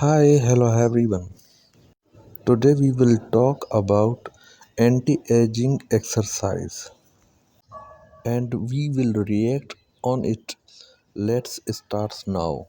Hi, hello everyone. Today we will talk about anti-aging exercise and we will react on it. Let's start now.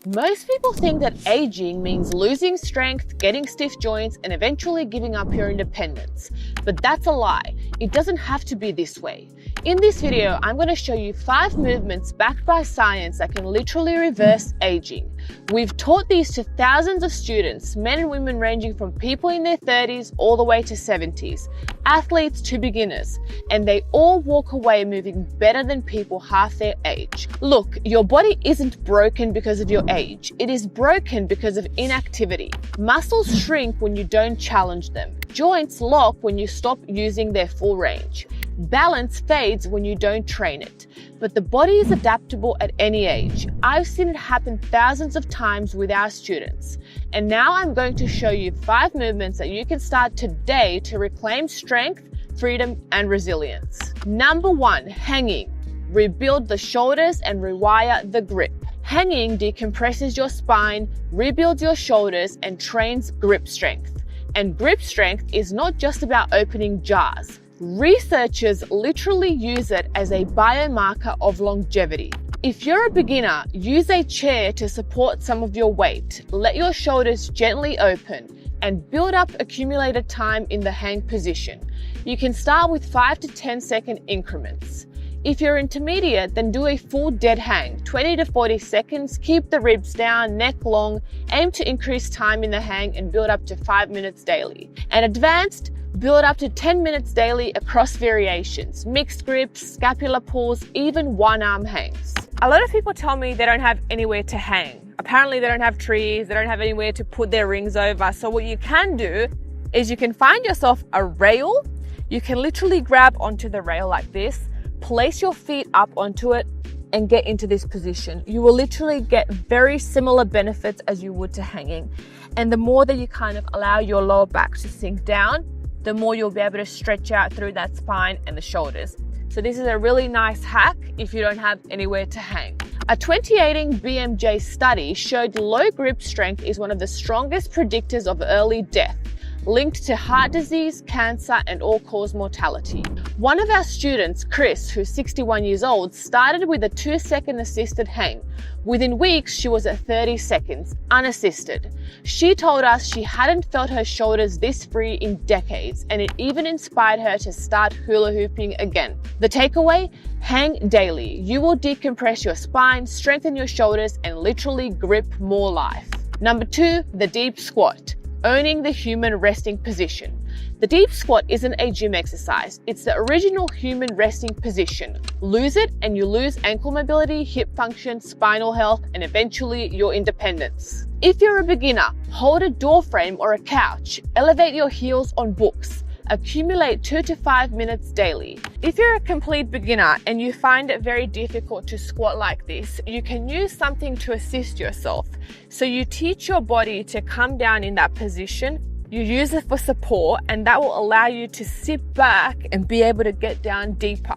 Most people think that aging means losing strength, getting stiff joints, and eventually giving up your independence. But that's a lie. It doesn't have to be this way. In this video, I'm going to show you 5 movements backed by science that can literally reverse aging. We've taught these to thousands of students, men and women ranging from people in their 30s all the way to 70s, athletes to beginners, and they all walk away moving better than people half their age. Look, your body isn't broken because of your age. It is broken because of inactivity. Muscles shrink when you don't challenge them. Joints lock when you stop using their full range. Balance fades when you don't train it. But the body is adaptable at any age. I've seen it happen thousands of times with our students. And now I'm going to show you 5 movements that you can start today to reclaim strength, freedom, and resilience. Number 1, hanging. Rebuild the shoulders and rewire the grip. Hanging decompresses your spine, rebuilds your shoulders, and trains grip strength. And grip strength is not just about opening jars. Researchers literally use it as a biomarker of longevity. If you're a beginner, use a chair to support some of your weight. Let your shoulders gently open and build up accumulated time in the hang position. You can start with 5 to 10 second increments. If you're intermediate, then do a full dead hang, 20 to 40 seconds, keep the ribs down, neck long, aim to increase time in the hang and build up to 5 minutes daily. And advanced, build up to 10 minutes daily across variations, mixed grips, scapular pulls, even one-arm hangs. A lot of people tell me they don't have anywhere to hang. Apparently they don't have trees, they don't have anywhere to put their rings over. So what you can do is you can find yourself a rail. You can literally grab onto the rail like this, place your feet up onto it and get into this position. You will literally get very similar benefits as you would to hanging. And the more that you kind of allow your lower back to sink down, the more you'll be able to stretch out through that spine and the shoulders. So this is a really nice hack if you don't have anywhere to hang. A 2018 BMJ study showed low grip strength is one of the strongest predictors of early death, linked to heart disease, cancer, and all-cause mortality. One of our students, Chris, who's 61 years old, started with a 2-second assisted hang. Within weeks, she was at 30 seconds, unassisted. She told us she hadn't felt her shoulders this free in decades, and it even inspired her to start hula hooping again. The takeaway? Hang daily. You will decompress your spine, strengthen your shoulders, and literally grip more life. Number 2, the deep squat. Owning the human resting position. The deep squat isn't a gym exercise. It's the original human resting position. Lose it and you lose ankle mobility, hip function, spinal health, and eventually your independence. If you're a beginner, hold a door frame or a couch. Elevate your heels on books. Accumulate 2 to 5 minutes daily. If you're a complete beginner and you find it very difficult to squat like this, you can use something to assist yourself. So you teach your body to come down in that position. You use it for support, and that will allow you to sit back and be able to get down deeper.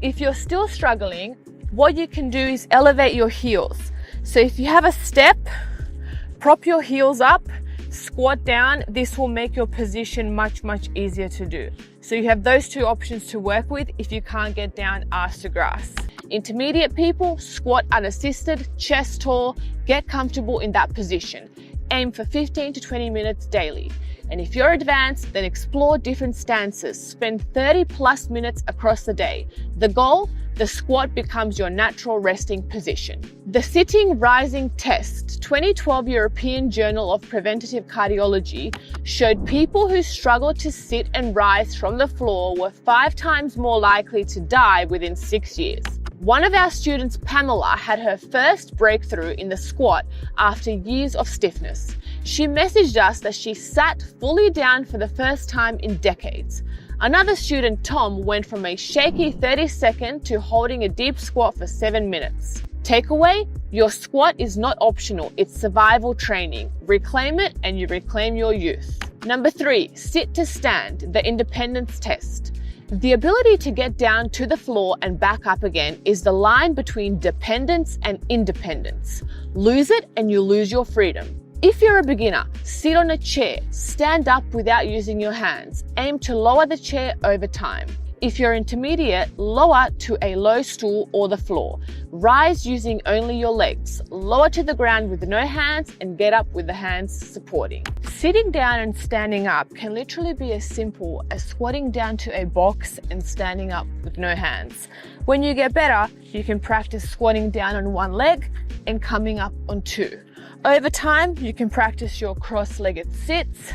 If you're still struggling, what you can do is elevate your heels. So if you have a step, prop your heels up, squat down. This will make your position much easier to do. So you have those 2 options to work with if you can't get down arse to grass. Intermediate people, squat unassisted, chest tall, get comfortable in that position. Aim for 15 to 20 minutes daily. And if you're advanced, then explore different stances. Spend 30+ minutes across the day. The goal? The squat becomes your natural resting position. The sitting rising test, 2012 European Journal of Preventative Cardiology, showed people who struggled to sit and rise from the floor were 5 times more likely to die within 6 years. One of our students, Pamela, had her first breakthrough in the squat after years of stiffness. She messaged us that she sat fully down for the first time in decades. Another student, Tom, went from a shaky 30-second to holding a deep squat for 7 minutes. Takeaway? Your squat is not optional, it's survival training. Reclaim it and you reclaim your youth. Number 3, sit to stand, the independence test. The ability to get down to the floor and back up again is the line between dependence and independence. Lose it and you lose your freedom. If you're a beginner, sit on a chair, stand up without using your hands. Aim to lower the chair over time. If you're intermediate, lower to a low stool or the floor. Rise using only your legs. Lower to the ground with no hands and get up with the hands supporting. Sitting down and standing up can literally be as simple as squatting down to a box and standing up with no hands. When you get better, you can practice squatting down on one leg and coming up on two. Over time, you can practice your cross-legged sits.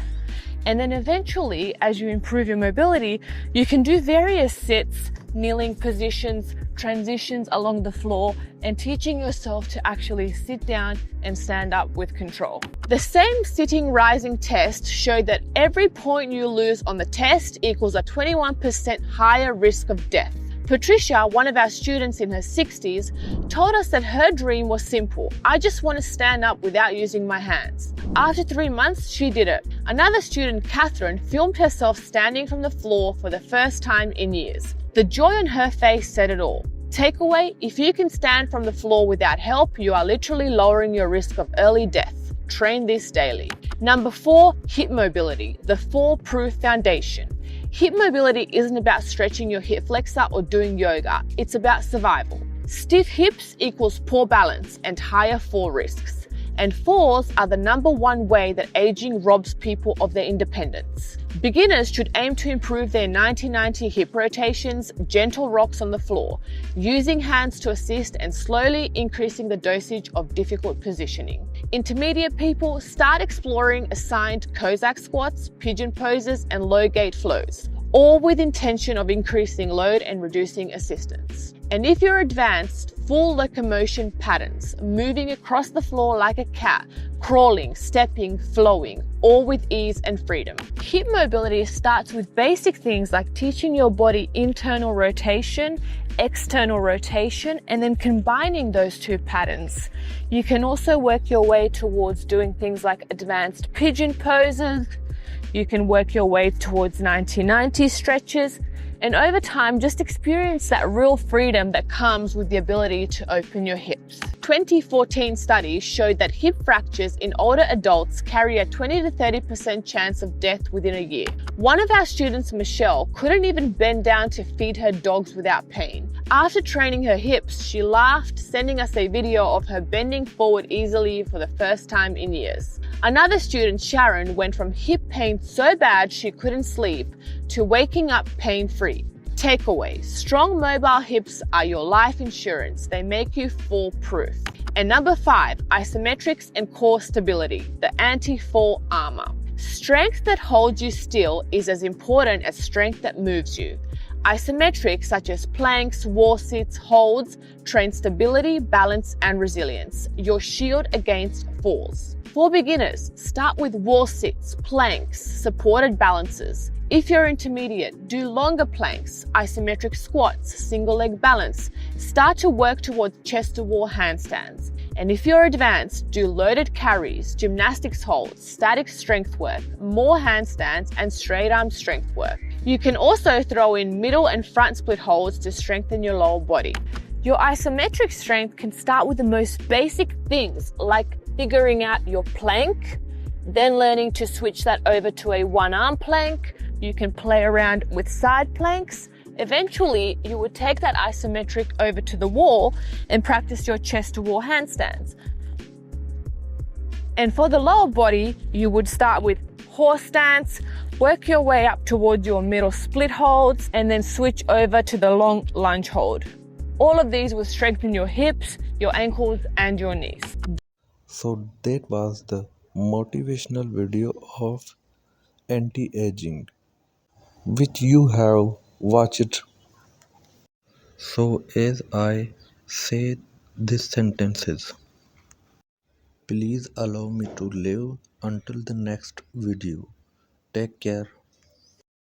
And then eventually, as you improve your mobility, you can do various sits, kneeling positions, transitions along the floor, and teaching yourself to actually sit down and stand up with control. The same sitting rising test showed that every point you lose on the test equals a 21% higher risk of death. Patricia, one of our students in her 60s, told us that her dream was simple. I just want to stand up without using my hands. After 3 months, she did it. Another student, Catherine, filmed herself standing from the floor for the first time in years. The joy on her face said it all. Takeaway, if you can stand from the floor without help, you are literally lowering your risk of early death. Train this daily. Number 4, hip mobility, the fall-proof foundation. Hip mobility isn't about stretching your hip flexor or doing yoga. It's about survival. Stiff hips equals poor balance and higher fall risks. And falls are the number one way that aging robs people of their independence. Beginners should aim to improve their 90-90 hip rotations, gentle rocks on the floor, using hands to assist and slowly increasing the dosage of difficult positioning. Intermediate people start exploring assigned Cossack squats, pigeon poses, and low gait flows, all with intention of increasing load and reducing assistance. And if you're advanced, full locomotion patterns, moving across the floor like a cat, crawling, stepping, flowing, all with ease and freedom. Hip mobility starts with basic things like teaching your body internal rotation, external rotation, and then combining those two patterns. You can also work your way towards doing things like advanced pigeon poses. You can work your way towards 90-90 stretches, and over time, just experience that real freedom that comes with the ability to open your hips. 2014 studies showed that hip fractures in older adults carry a 20 to 30% chance of death within a year. One of our students, Michelle, couldn't even bend down to feed her dogs without pain. After training her hips, she laughed, sending us a video of her bending forward easily for the first time in years. Another student, Sharon, went from hip pain so bad she couldn't sleep to waking up pain-free. Takeaway: strong mobile hips are your life insurance. They make you fall-proof. And number 5, isometrics and core stability, the anti-fall armor. Strength that holds you still is as important as strength that moves you. Isometrics such as planks, wall sits, holds train stability, balance, and resilience, your shield against falls. For beginners, start with wall sits, planks, supported balances. If you're intermediate, do longer planks, isometric squats, single leg balance. Start to work towards chest to wall handstands. And if you're advanced, do loaded carries, gymnastics holds, static strength work, more handstands, and straight arm strength work. You can also throw in middle and front split holds to strengthen your lower body. Your isometric strength can start with the most basic things like figuring out your plank, then learning to switch that over to a one-arm plank. You can play around with side planks. Eventually, you would take that isometric over to the wall and practice your chest to wall handstands. And for the lower body, you would start with horse stance, work your way up towards your middle split holds, and then switch over to the long lunge hold. All of these will strengthen your hips, your ankles, and your knees. So that was the motivational video of anti-aging which you have watched. So as I say these sentences, please allow me to live until the next video. Take care.